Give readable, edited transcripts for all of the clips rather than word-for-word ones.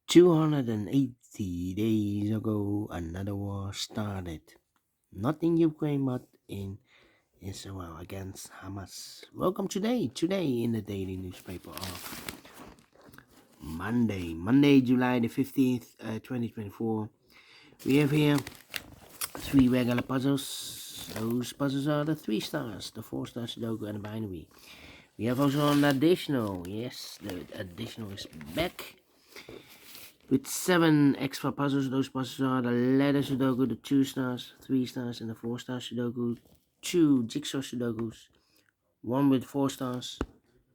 280 days ago, another war started. Not in Ukraine, but in Israel against Hamas. Welcome today in the daily newspaper of Monday, July the 15th, 2024. We have here three regular puzzles. Those puzzles are the 3 stars, the 4 stars Sudoku, and the binary. We have also an additional. Yes, the additional is back with 7 extra puzzles. Those puzzles are the letter Sudoku, the 2 stars, 3 stars, and the 4 star Sudoku. 2 jigsaw Sudokus, 1 with 4 stars,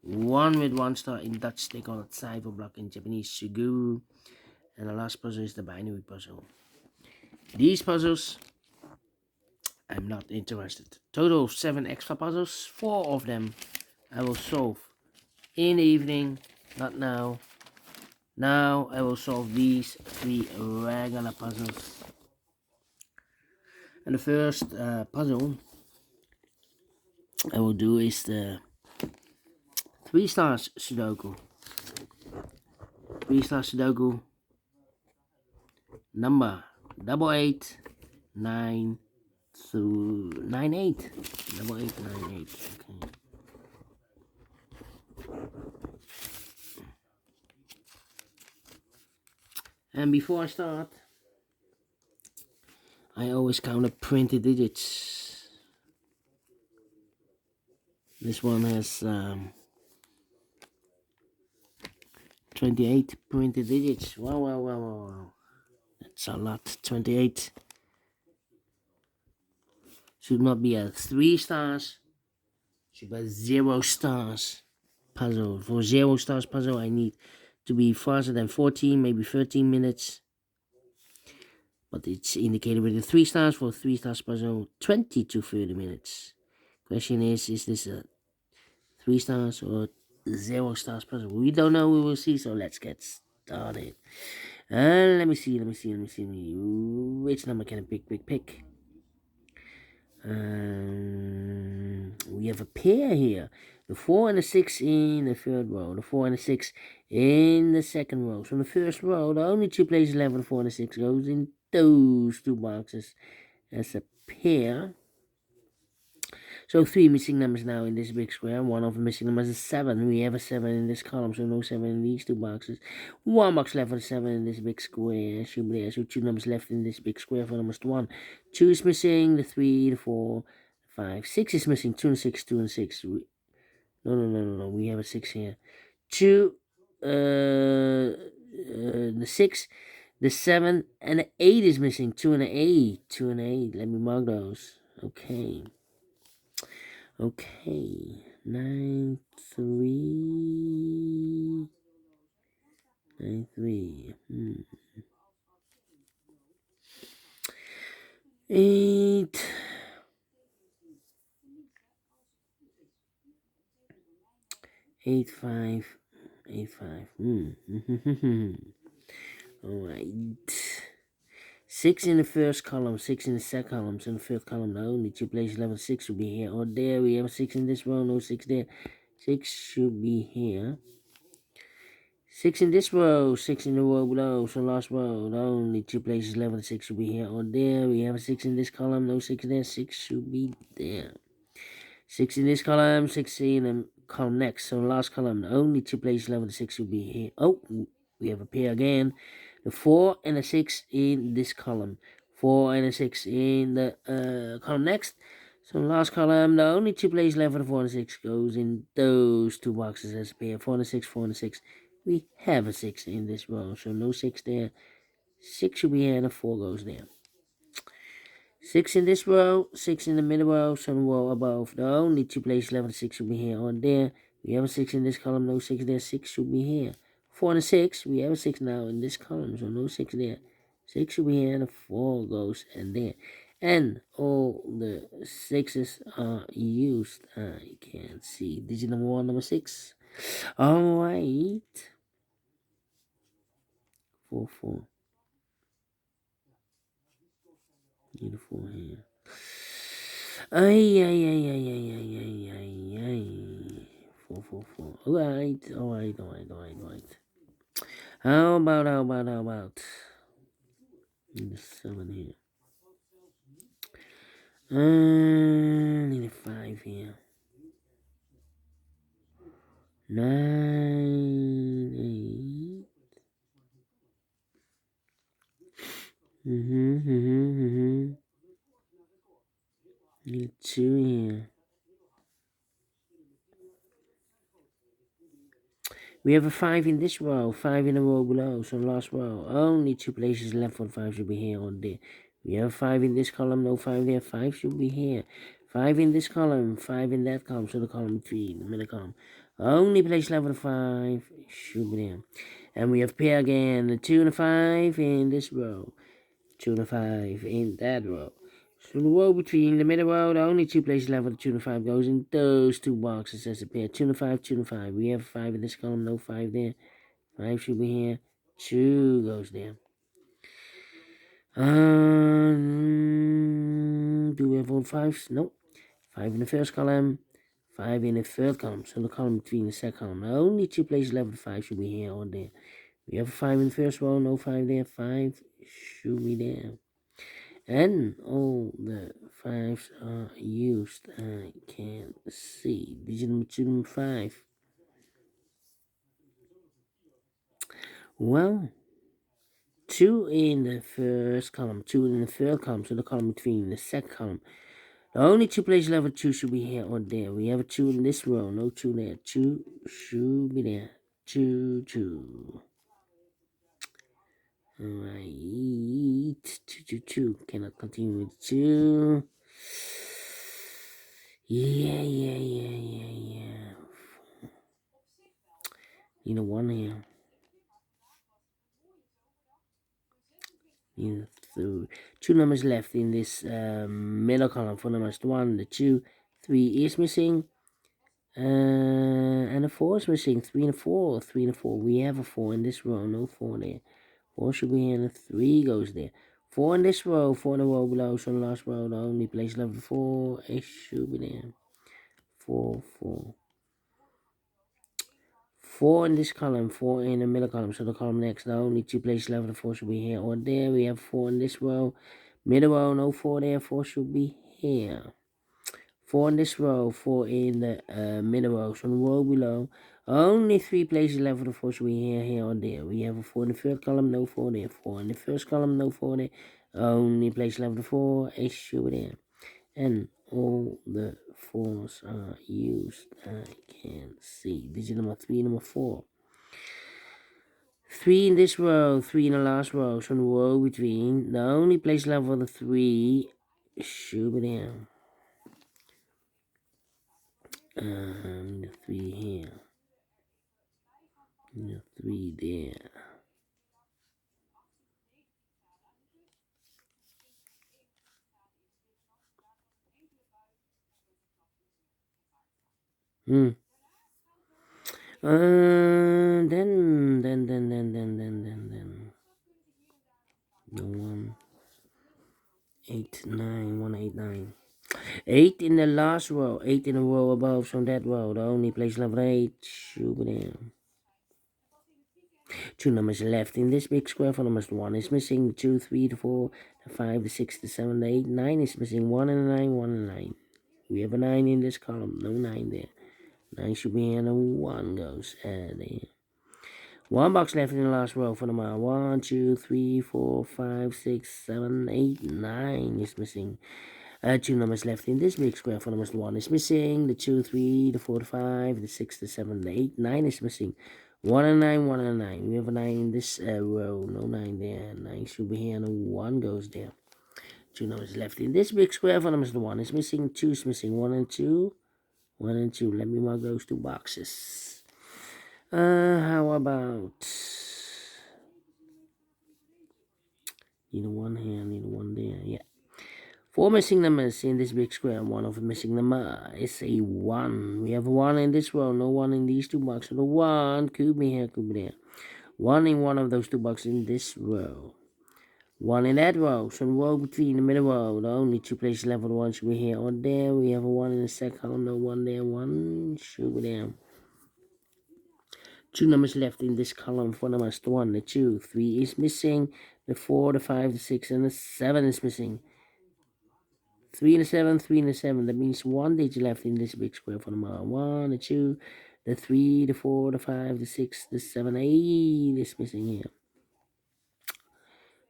1 with 1 star. In Dutch they call it cipher block, in Japanese Suguru. And the last puzzle is the binary puzzle. These puzzles, I'm not interested. Total of 7 extra puzzles. 4 of them I will solve in the evening, not now. Now I will solve these 3 regular puzzles. And the first puzzle I will do is the 3 stars Sudoku. 3 stars Sudoku number 8898 through 98. 8898. Okay. And before I start, I always count the printed digits. This one has 28 printed digits. Wow. That's a lot. 28. Should not be a 3 stars. Should be a 0 stars puzzle. For 0 stars puzzle, I need to be faster than 14, maybe 13 minutes. But it's indicated with the 3 stars. For 3 stars puzzle, 20 to 30 minutes. Question is this a 3 stars or 0 stars puzzle? We don't know, we will see, so let's get started. Let me see. Which number can I pick? We have a pair here. The 4 and the 6 in the third row. The 4 and the 6 in the second row. So in the first row, the only 2 places left for the 4 and the 6 goes in those 2 boxes as a pair. So 3 missing numbers now in this big square. One of the missing numbers is 7. We have a 7 in this column, so no 7 in these 2 boxes. 1 box left for the 7 in this big square. Should be there. So 2 numbers left in this big square for numbers 1. 2 is missing, the 3, the 4, the 5. 6 is missing, 2 and 6, 2 and 6. No. We have a 6 here. 2, the 6, the 7, and the 8 is missing. 2 and the 8. 2 and 8. Let me mark those. Okay. 9 3 9 3 8 8 5 8 5 all right. 6 in the first column, 6 in the second column, so in the fifth column, the only 2 places level 6 should be here or there. We have a 6 in this row, no 6 there. 6 should be here. 6 in this row, 6 in the row below, so last row, the only 2 places level 6 should be here or there. We have a 6 in this column, no 6 there. 6 should be there. 6 in this column, 6 in the column next, so last column, the only 2 places level 6 should be here. Oh, we have a pair again. The 4 and the 6 in this column. 4 and the 6 in the column next. So last column, the only 2 places left for the 4 and the 6 goes in those 2 boxes as a pair. 4 and the 6, 4 and the 6. We have a 6 in this row, so no 6 there. 6 should be here and a 4 goes there. 6 in this row, 6 in the middle row, so the row above. The only 2 places left for the 6 should be here or there. We have a 6 in this column, no 6 there. 6 should be here. 4 and a 6, we have a 6 now in this column, so no 6 there. 6 should be here, and a 4 goes and there. And all the 6s are used. I can't see. Digit number 1, number 6. Alright. 4. Need a 4 here. Ay. 4. Alright. How about? Need a 7 here. Need a 5 here. 9, 8. Need a 2 here. We have a 5 in this row, 5 in the row below, so last row. Only 2 places left for the 5 should be here or there. We have a 5 in this column, no 5 there, 5 should be here. 5 in this column, 5 in that column, so the column 3, the middle column. Only place left for the 5 should be there. And we have pair again, the 2 and the 5 in this row, 2 and the 5 in that row. So the row between the middle row, the only 2 places left for the 2 and 5 goes in those 2 boxes as a pair. 2 and 5, 2 and 5. We have 5 in this column, no 5 there. 5 should be here. 2 goes there. Do we have all 5s? Nope. 5 in the first column, 5 in the third column. So the column between the second column. The only 2 places left for the 5 should be here or there. We have a 5 in the first row, no 5 there. 5 should be there. And all the 5s are used. I can see. Digit number 2, number 5. Well, 2 in the first column, 2 in the third column, so the column between the second column. The only 2 places left for 2 should be here or there. We have a 2 in this row, no 2 there. 2 should be there. 2, 2. Alright, 2, 2, 2. Cannot continue with 2. Yeah. Need a 1 here. Need a 2. 2 numbers left in this middle column. 4 numbers. 1, the 2, 3 is missing. And a 4 is missing. 3 and a 4. 3 and a 4. We have a 4 in this row. No 4 there. 4 should be here and a 3 goes there. 4 in this row. 4 in the row below. So the last row, the only place left for 4. It should be there. 4, 4. 4 in this column. 4 in the middle column. So the column next, the only 2 places left for 4 should be here or there. We have 4 in this row. Middle row, no 4 there. 4 should be here. 4 in this row, 4 in the middle row, so the row below. Only 3 places left for the 4 should be here or there. We have a 4 in the third column, no 4 there. 4 in the first column, no 4 there. Only place left for the 4, it should be there. And all the 4s are used. I can see. Digit number 3, number 4. 3 in this row, 3 in the last row, so the row between. The only place left for the 3 should be there. The 3 here. The 3 there. Then. The 1, 8, 9, 1, 8, 9. 8 in the last row, 8 in the row above, so that row, the only place left 8 should be there. 2 numbers left in this big square. For numbers 1 is missing, the 2, 3, the 4, the 5, the 6, the 7, the 8, 9 is missing, 1 and a 9, 1 and a 9. We have a 9 in this column, no 9 there. 9 should be here, and a 1 goes there. 1 box left in the last row for the mile. 1, 2, 3, 4, 5, 6, 7, 8, 9 is missing. 2 numbers left in this big square. For numbers 1 is missing. The 2, 3, the 4, the 5, the 6, the 7, the 8, 9 is missing. 1 and 9, 1 and 9. We have a 9 in this row. No 9 there. 9 should be here, and a 1 goes there. 2 numbers left in this big square. For numbers 1 is missing. 2 is missing. 1 and 2. 1 and 2. Let me mark those 2 boxes. How about... Need a 1 here, need a 1 there, yeah. 4 missing numbers in this big square. 1 of the missing number is a 1. We have a 1 in this row, no 1 in these 2 boxes. So the 1 could be here, could be there. 1 in one of those 2 boxes in this row. 1 in that row. So the row between the middle row, the only 2 places left for the 1 should be here or there. We have a 1 in the second column, no 1 there. 1 should be there. Two numbers left in this column. Four numbers, the 1, the 2, 3 is missing. The 4, the 5, the 6, and the 7 is missing. 3 and a 7, 3 and a 7. That means one digit left in this big square for number 1, the 2, the 3, the 4, the 5, the 6, the 7, 8 is missing here.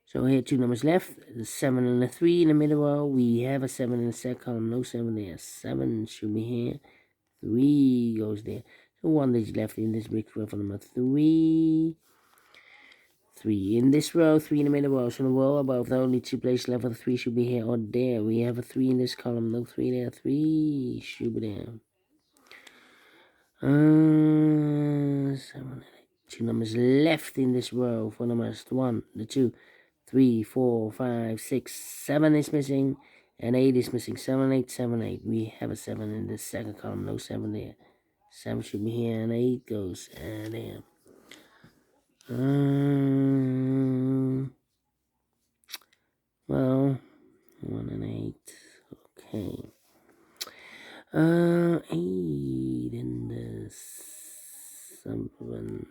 So here two numbers left, the 7 and the 3 in the middle row. We have a 7 in the second column, no 7 there. 7 should be here. 3 goes there. So one digit left in this big square for number 3. 3 in this row, 3 in the middle row. So in the row above, the only two places left for the 3 should be here or there. We have a 3 in this column, no 3 there. 3 should be there. 7 and 8. Two numbers left in this row. Four numbers, the 1, the 2, 3, 4, 5, 6, 7 is missing, and 8 is missing. 7, 8, 7, 8. We have a 7 in the second column, no 7 there. 7 should be here, and 8 goes there. Well, 1 and 8. Okay. 8 and the 7.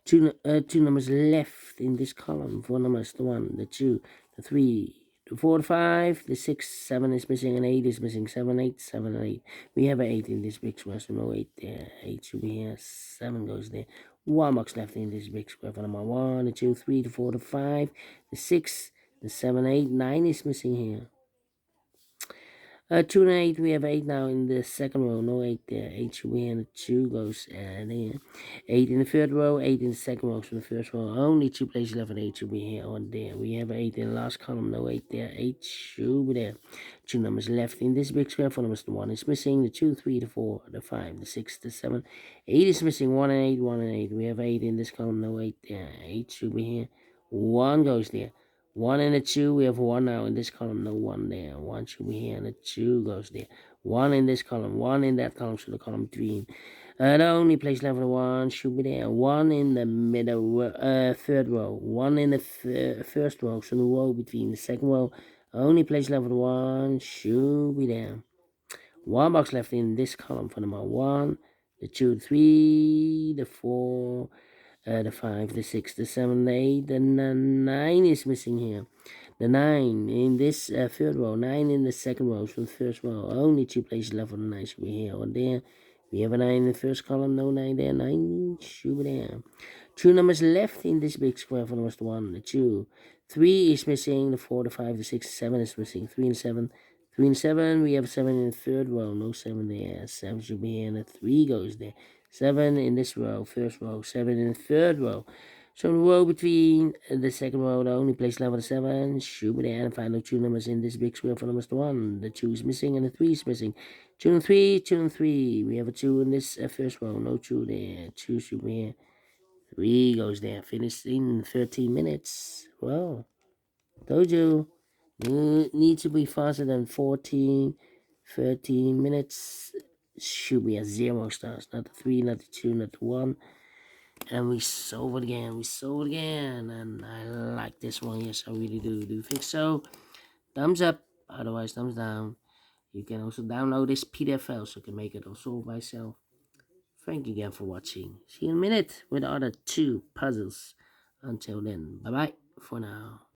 Two numbers left in this column. Four numbers, the 1, the 2, the 3, the 4, the 5, the 6, 7 is missing, and 8 is missing. 7, 8, 7, and 8. We have an 8 in this big square, so no 8 there. 8 should be here. 7 goes there. One box left in this big square for number 1, the 2, 3, the 4, the 5, the 6, the 7, 8, 9 is missing here. 2 and 8, we have 8 now in the second row, no 8 there. 8 should be here, and the 2 goes there. 8 in the third row, 8 in the second row, so the first row, only 2 places left, and 8 should be here or there. We have 8 in the last column, no 8 there. 8 should be there. Two numbers left in this big square. 4 numbers, the 1 is missing, the 2, 3, the 4, the 5, the 6, the 7, 8 is missing. 1 and 8, 1 and 8. We have 8 in this column, no 8 there. 8 should be here. 1 goes there. 1 and a 2, we have 1 now in this column, no 1 there. 1 should be here, and a 2 goes there. 1 in this column, 1 in that column, so the column between. The only place left for 1 should be there. 1 in the middle, third row. 1 in the first row, so the row between the second row. Only place left for 1 should be there. 1 box left in this column for number 1, the 2, 3, the 4, the 5, the 6, the 7, the 8, the 9 is missing here. The 9 in this third row, 9 in the second row, so the first row. Only 2 places left for the 9 should be here or there. We have a 9 in the first column, no 9 there. 9 should be there. 2 numbers left in this big square for numbers 1, the 2. 3 is missing, the 4, the 5, the 6, the 7 is missing. 3 and 7. 3 and 7, we have 7 in the third row, no 7 there. 7 should be here, and the 3 goes there. 7 in this row, first row, 7 in the third row. So the row between the second row, the only place left for the 7 should be there. And final 2 numbers in this big square for numbers 1. The 2 is missing, and the 3 is missing. 2 and 3, 2 and 3. We have a 2 in this first row, no 2 there. 2 should be here. 3 goes there. Finished in 13 minutes. Well, told you. Need to be faster than 13 minutes. Should be at 0 stars, not the 3, not the 2, not the 1. And we solve it again, and I like this one. Yes, I really do you think so? Thumbs up, otherwise thumbs down. You can also download this PDF file so you can make it also by yourself. Thank you again for watching. See you in a minute with the other 2 puzzles. Until then, bye bye for now.